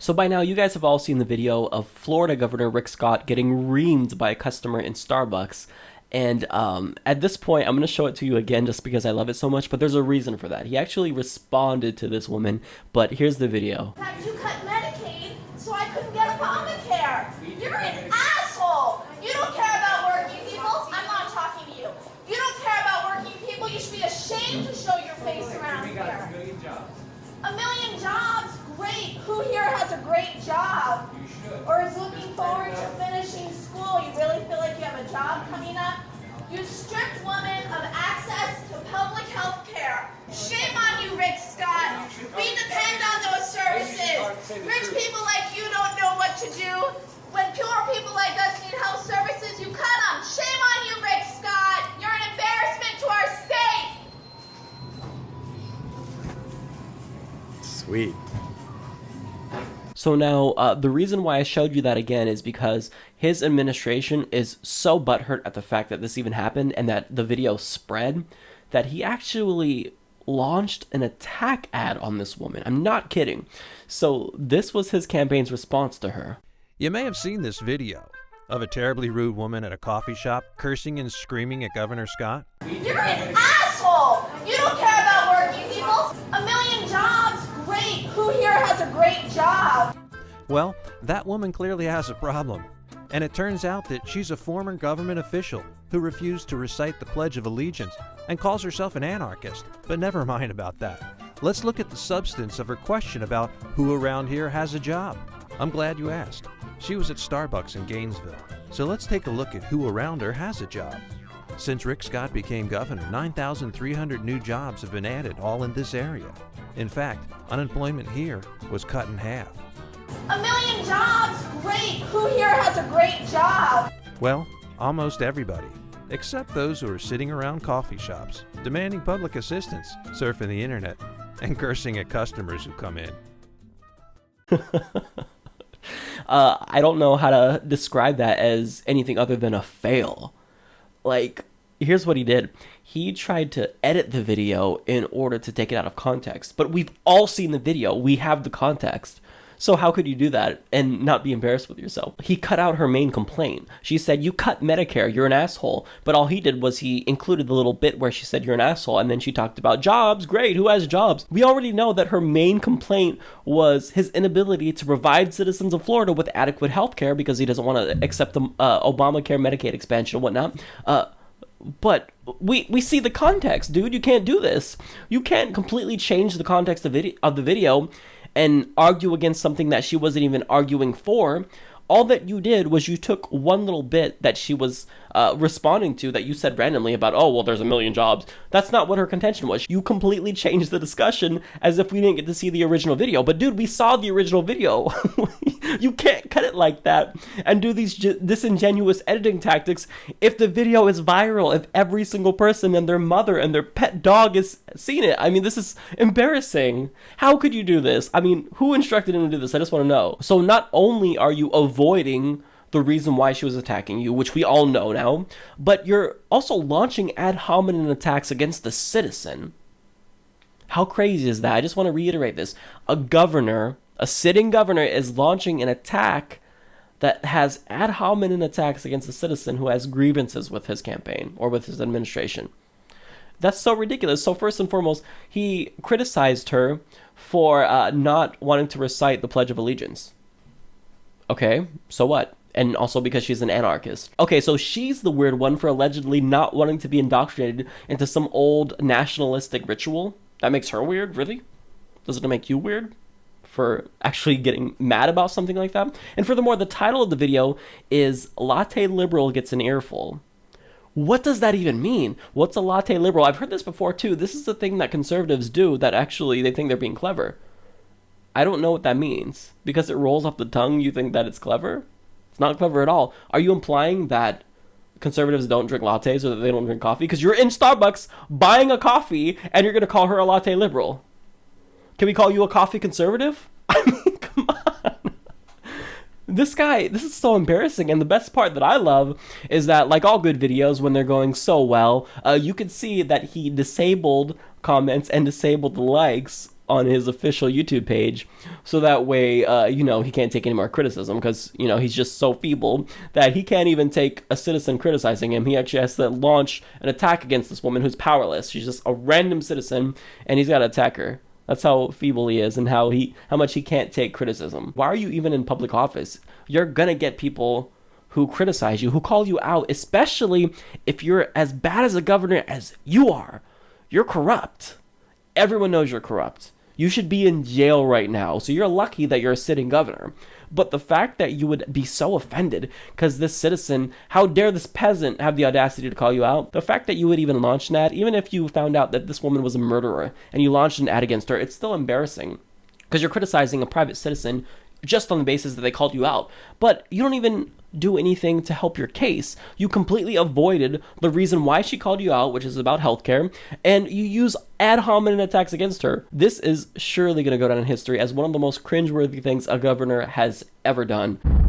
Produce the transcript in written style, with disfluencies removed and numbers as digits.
So by now, you guys have all seen the video of Florida Governor Rick Scott getting reamed by a customer in Starbucks. And at this point, I'm going to show it to you again just because I love it so much, but there's a reason for that. He actually responded to this woman, but here's the video. You cut Medicaid, so I couldn't get Obamacare. You're an asshole. You don't care about working people. I'm not talking to you. You don't care about working people. You should be ashamed to show your face around here. A million jobs. A million jobs? Great. Who here has a great job? You should. Or is looking forward to finishing school? You really feel like you have a job coming up? You stripped women of access to public health care. Shame on you, Rick Scott. We depend on those services. Rich people like you don't know what to do. When poor people like us need health services, you cut them. Shame on you, Rick Scott. You're an embarrassment to our state. Sweet. So now, the reason why I showed you that again is because his administration is so butthurt at the fact that this even happened and that the video spread that he actually launched an attack ad on this woman. I'm not kidding. So this was his campaign's response to her. You may have seen this video of a terribly rude woman at a coffee shop cursing and screaming at Governor Scott. You're an asshole. You don't care about working people. A million jobs? Great. Who here has a great job? Well, that woman clearly has a problem. And it turns out that she's a former government official who refused to recite the Pledge of Allegiance and calls herself an anarchist. But never mind about that. Let's look at the substance of her question about who around here has a job. I'm glad you asked. She was at Starbucks in Gainesville. So let's take a look at who around her has a job. Since Rick Scott became governor, 9,300 new jobs have been added, all in this area. In fact, unemployment here was cut in half. A million jobs? Great. Who here has a great job? Well, almost everybody, except those who are sitting around coffee shops, demanding public assistance, surfing the internet, and cursing at customers who come in. I don't know how to describe that as anything other than a fail. Like, here's what he did. He tried to edit the video in order to take it out of context. But we've all seen the video. We have the context. So how could you do that and not be embarrassed with yourself? He cut out her main complaint. She said, you cut Medicare, you're an asshole. But all he did was he included the little bit where she said you're an asshole. And then she talked about jobs. Great, who has jobs? We already know that her main complaint was his inability to provide citizens of Florida with adequate health care because he doesn't want to accept the Obamacare Medicaid expansion and whatnot. But we see the context, dude. You can't do this. You can't completely change the context of the video and argue against something that she wasn't even arguing for. All that you did was you took one little bit that she was responding to that you said randomly about, oh, well, there's a million jobs. That's not what her contention was. You completely changed the discussion as if we didn't get to see the original video. But dude, we saw the original video. You can't cut it like that and do these disingenuous editing tactics if the video is viral, if every single person and their mother and their pet dog has seen it. I mean, this is embarrassing. How could you do this? I mean, who instructed him to do this? I just want to know. So not only are you avoiding the reason why she was attacking you, which we all know now, but you're also launching ad hominem attacks against the citizen. How crazy is that? I just want to reiterate this. A sitting governor is launching an attack that has ad hominem attacks against a citizen who has grievances with his campaign or with his administration. That's so ridiculous. So first and foremost, he criticized her for not wanting to recite the Pledge of Allegiance. Okay, so what? And also because she's an anarchist. Okay, so she's the weird one for allegedly not wanting to be indoctrinated into some old nationalistic ritual. That makes her weird, really? Doesn't it make you weird for actually getting mad about something like that? And furthermore, the title of the video is Latte Liberal Gets an Earful. What does that even mean? What's a latte liberal? I've heard this before too. This is the thing that conservatives do that actually they think they're being clever. I don't know what that means. Because it rolls off the tongue, you think that it's clever? It's not clever at all. Are you implying that conservatives don't drink lattes or that they don't drink coffee? Because you're in Starbucks buying a coffee and you're going to call her a latte liberal. Can we call you a coffee conservative? I mean, come on. This is so embarrassing. And the best part that I love is that, like all good videos, when they're going so well, you can see that he disabled comments and disabled the likes on his official YouTube page, so that way, he can't take any more criticism, because, he's just so feeble that he can't even take a citizen criticizing him. He actually has to launch an attack against this woman who's powerless. She's just a random citizen, and he's got to attack her. That's how feeble he is, and how much he can't take criticism. Why are you even in public office? You're gonna get people who criticize you, who call you out, especially if you're as bad as a governor as you are. You're corrupt. Everyone knows you're corrupt. You should be in jail right now, so you're lucky that you're a sitting governor. But the fact that you would be so offended because this citizen, how dare this peasant have the audacity to call you out? The fact that you would even launch an ad, even if you found out that this woman was a murderer and you launched an ad against her, it's still embarrassing because you're criticizing a private citizen just on the basis that they called you out. But you don't even do anything to help your case. You completely avoided the reason why she called you out, which is about healthcare, and you use ad hominem attacks against her. This is surely going to go down in history as one of the most cringeworthy things a governor has ever done.